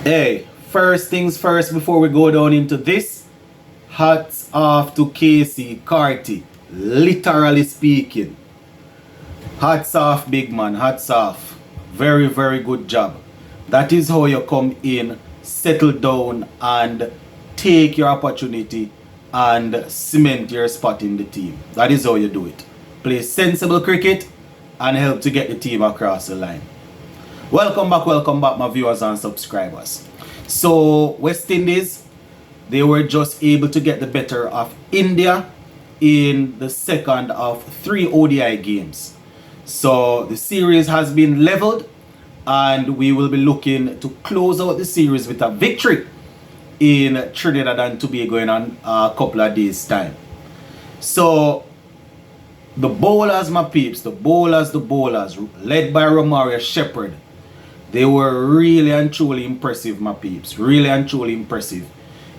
Hey, first things first before we go down into this, hats off to Casey Carty. Literally speaking. Hats off, big man. Hats off. Very, very good job. That is how you come in, settle down, and take your opportunity and cement your spot in the team. That is how you do it. Play sensible cricket and help to get the team across the line. Welcome back, my viewers and subscribers. So, West Indies, they were just able to get the better of India in the second of 3 ODI games. So, the series has been leveled, and we will be looking to close out the series with a victory in Trinidad and Tobago in a couple of days' time. So, the bowlers, my peeps, the bowlers, led by Romario Shepherd, they were really and truly impressive, my peeps. Really and truly impressive.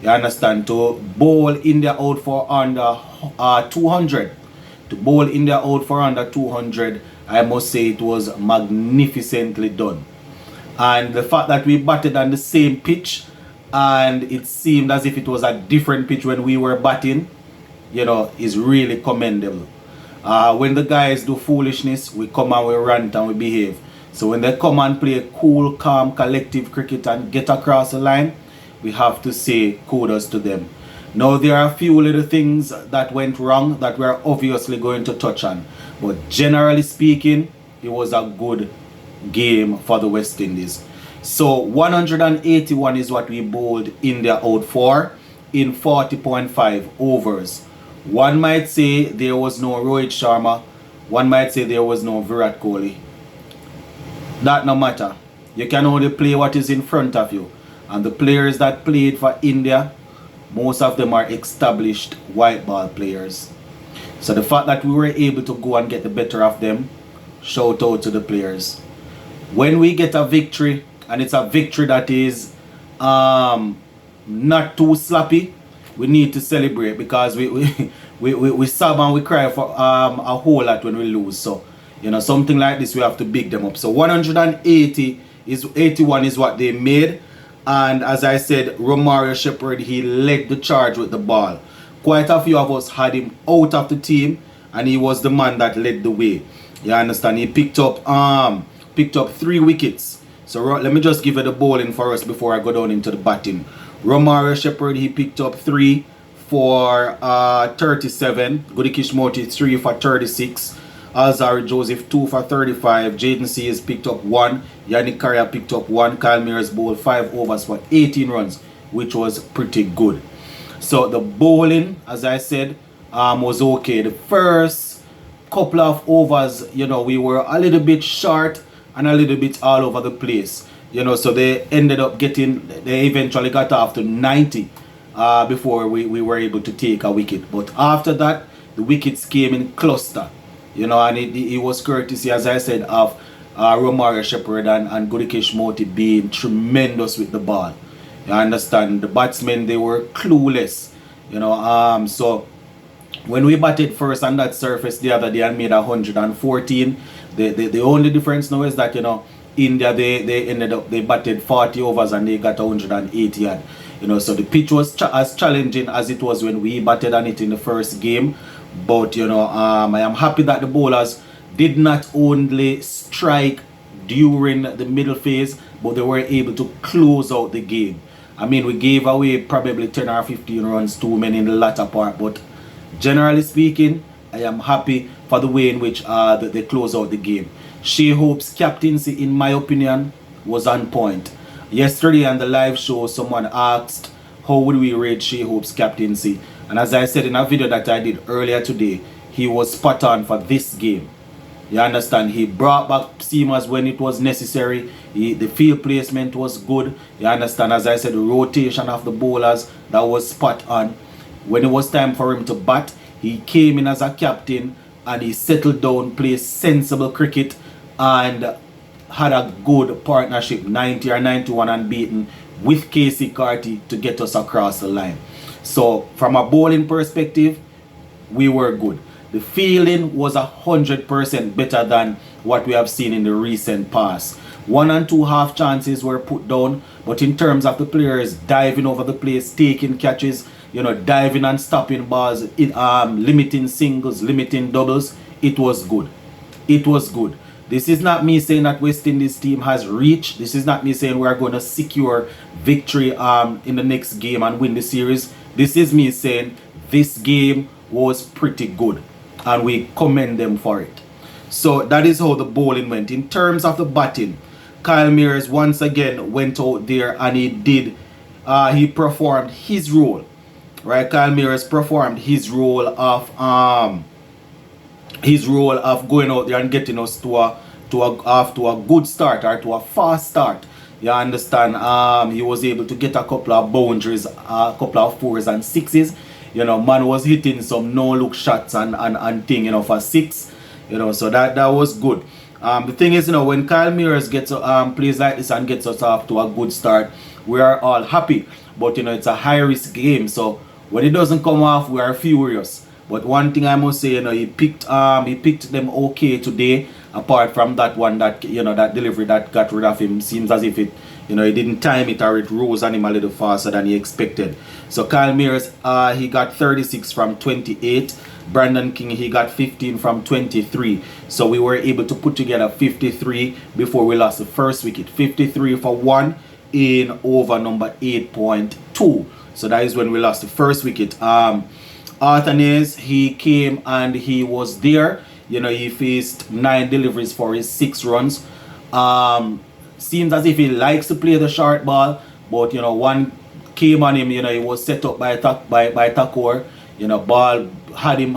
You understand? To bowl India out for under 200. To bowl India out for under 200, I must say it was magnificently done. And the fact that we batted on the same pitch and it seemed as if it was a different pitch when we were batting, you know, is really commendable. When the guys do foolishness, we come and we rant and we behave. So when they come and play cool, calm, collective cricket and get across the line, we have to say kudos to them. Now there are a few little things that went wrong that we're obviously going to touch on. But generally speaking, it was a good game for the West Indies. So 181 is what we bowled India out for in 40.5 overs. One might say there was no Rohit Sharma. One might say there was no Virat Kohli. That no matter. You can only play what is in front of you. And the players that played for India, most of them are established white ball players. So the fact that we were able to go and get the better of them, shout out to the players. When we get a victory, and it's a victory that is not too sloppy, we need to celebrate, because we sob and we cry for a whole lot when we lose. So, you know, something like this, we have to big them up. So 81 is what they made. And as I said, Romario Shepherd, he led the charge with the ball. Quite a few of us had him out of the team, and he was the man that led the way. You understand? He picked up 3 wickets. So let me just give it the bowling for us before I go down into the batting. Romario Shepherd, he picked up 3 for 37. Goody Kishmoti 3 for 36. Alzari Joseph 2 for 35. Jaden Sears picked up 1. Yannick Carrier picked up 1. Kyle Mears bowled 5 overs for 18 runs, which was pretty good. So the bowling, as I said, was okay. The first couple of overs, you know, we were a little bit short and a little bit all over the place. You know, so they eventually got off to 90 before we were able to take a wicket. But after that, the wickets came in cluster. You know, and it was courtesy, as I said, of Romario Shepherd and Gurikesh Moti being tremendous with the ball. You understand? The batsmen, they were clueless. You know, so when we batted first on that surface the other day and made 114, the only difference now is that, you know, India, they batted 40 overs and they got 180 odd. You know, so the pitch was as challenging as it was when we batted on it in the first game. But, you know, I am happy that the bowlers did not only strike during the middle phase, but they were able to close out the game. I mean, we gave away probably 10 or 15 runs too many in the latter part, but generally speaking, I am happy for the way in which they close out the game. Shea Hope's captaincy, in my opinion, was on point. Yesterday on the live show, someone asked, how would we rate Shea Hope's captaincy? And as I said in a video that I did earlier today, he was spot on for this game. You understand? He brought back seamers when it was necessary. The field placement was good. You understand? As I said, the rotation of the bowlers, that was spot on. When it was time for him to bat, he came in as a captain and he settled down, played sensible cricket, and had a good partnership, 90 or 91 unbeaten, with Casey Carty to get us across the line. So from a bowling perspective, we were good. The fielding was 100% better than what we have seen in the recent past. 1 and 2 half chances were put down, but in terms of the players diving over the place, taking catches, diving and stopping balls, limiting singles, limiting doubles, it was good. It was good. This is not me saying that West Indies team has reached. This is not me saying we are going to secure victory in the next game and win the series. This is me saying this game was pretty good and we commend them for it. So that is how the bowling went. In terms of the batting, Kyle Mears once again went out there and he performed his role. Right? Kyle Mears performed his role of going out there and getting us to a good start, or to a fast start. You understand? He was able to get a couple of boundaries, a couple of 4s and 6s. Man was hitting some no-look shots and thing, for 6. So that was good. The thing is, when Kyle Mears gets plays like this and gets us off to a good start, we are all happy. But it's a high-risk game, so when it doesn't come off, we are furious. But one thing I must say, he picked them okay today. Apart from that one that that delivery that got rid of him, seems as if it he didn't time it, or it rose on him a little faster than he expected. So Kyle Mears, he got 36 from 28. Brandon King, he got 15 from 23. So we were able to put together 53 before we lost the first wicket. 53 for 1 in over number 8.2. So that is when we lost the first wicket. Arthur Nays, he came and he was there. He faced 9 deliveries for his 6 runs. Seems as if he likes to play the short ball, but one came on him. He was set up by Thakur. Ball had him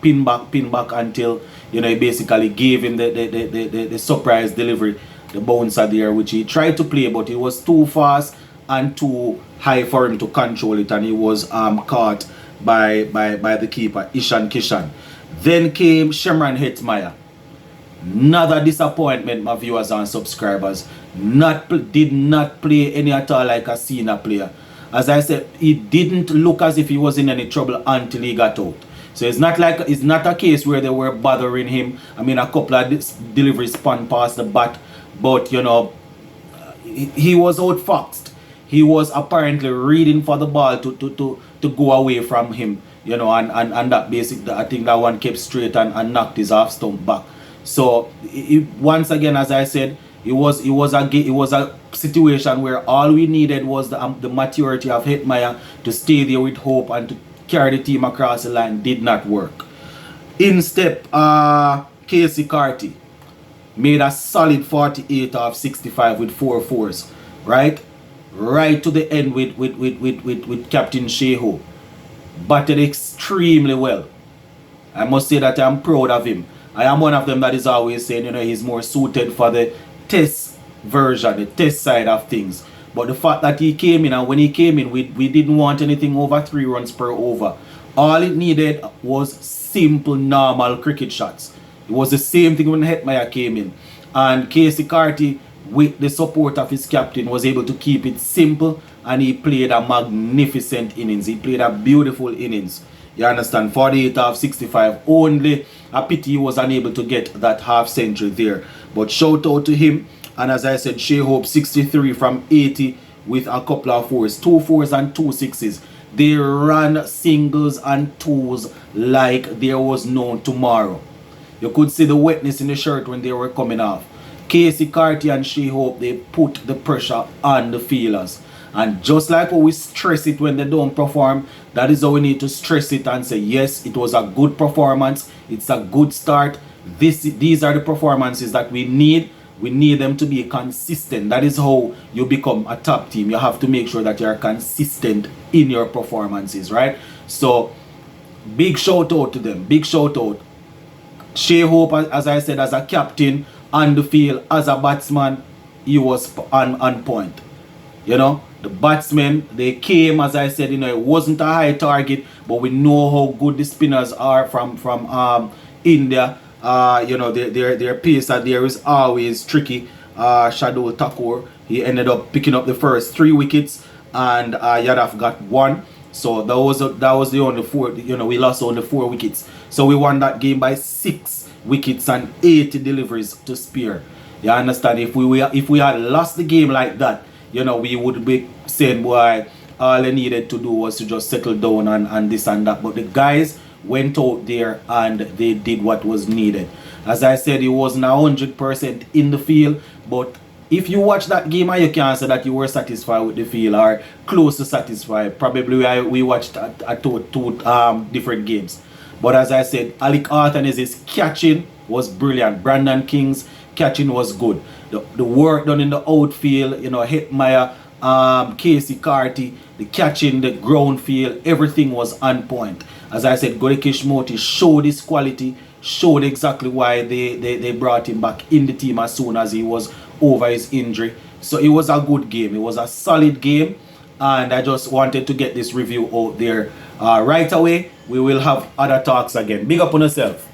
pin back until he basically gave him the surprise delivery, the bouncer there, which he tried to play, but it was too fast and too high for him to control it, and he was caught by the keeper, Ishan Kishan. Then came Shemran Hetmyer. Another disappointment, my viewers and subscribers. Did not play any at all like a senior player. As I said, he didn't look as if he was in any trouble until he got out. So it's not a case where they were bothering him. I mean, a couple of deliveries spun past the bat, but he was outfoxed. He was apparently reading for the ball to go away from him. And that I think that one kept straight and knocked his half stump back. So once again, as I said, it was a situation where all we needed was the maturity of Hetmyer to stay there with hope and to carry the team across the line. Did not work. In step, Casey Carty made a solid 48 off 65 with 4 fours, right to the end with Captain Sheho. Batted extremely well. I must say that I'm proud of him. I am one of them that is always saying, he's more suited for the test version, the test side of things. But the fact that he came in, and when he came in, we didn't want anything over 3 runs per over. All it needed was simple, normal cricket shots. It was the same thing when Hetmyer came in. And Casey Carty, with the support of his captain, was able to keep it simple, and he played a magnificent innings. He played a beautiful innings. You understand? 48 off 65. Only a pity he was unable to get that half century there. But shout out to him. And as I said, Shea Hope 63 from 80 with a couple of 4s. 2 4s and 2 6s. They ran singles and 2s like there was no tomorrow. You could see the wetness in the shirt when they were coming off. Casey Carty and Shea Hope, they put the pressure on the fielders. And just like how we stress it when they don't perform, that is how we need to stress it and say, yes, it was a good performance. It's a good start. These are the performances that we need. We need them to be consistent. That is how you become a top team. You have to make sure that you are consistent in your performances, right? So, big shout out to them. Big shout out. Shea Hope, as I said, as a captain on the field, as a batsman, he was on point. The batsmen, they came, as I said, it wasn't a high target, but we know how good the spinners are from India. Their pace there is always tricky. Shadul Thakur, he ended up picking up the first 3 wickets, and Yadav got 1. So that was the only 4. We lost only 4 wickets. So we won that game by 6 wickets and 80 deliveries to spare. You understand? If we had lost the game like that, you know, we would be saying, boy, all they needed to do was to just settle down and this and that. But the guys went out there and they did what was needed. As I said, it wasn't 100% in the field, but if you watch that game and you can't say that you were satisfied with the field or close to satisfied, probably we watched two different games. But as I said, Alec Artanez's catching was brilliant. Brandon King's catching was good. The work done in the outfield, you know, Hetmeyer, Casey Carty, the catching, the ground field, everything was on point. As I said, Godekish Moti showed his quality, showed exactly why they brought him back in the team as soon as he was over his injury. So it was a good game. It was a solid game. And I just wanted to get this review out there right away. We will have other talks again. Big up on yourself.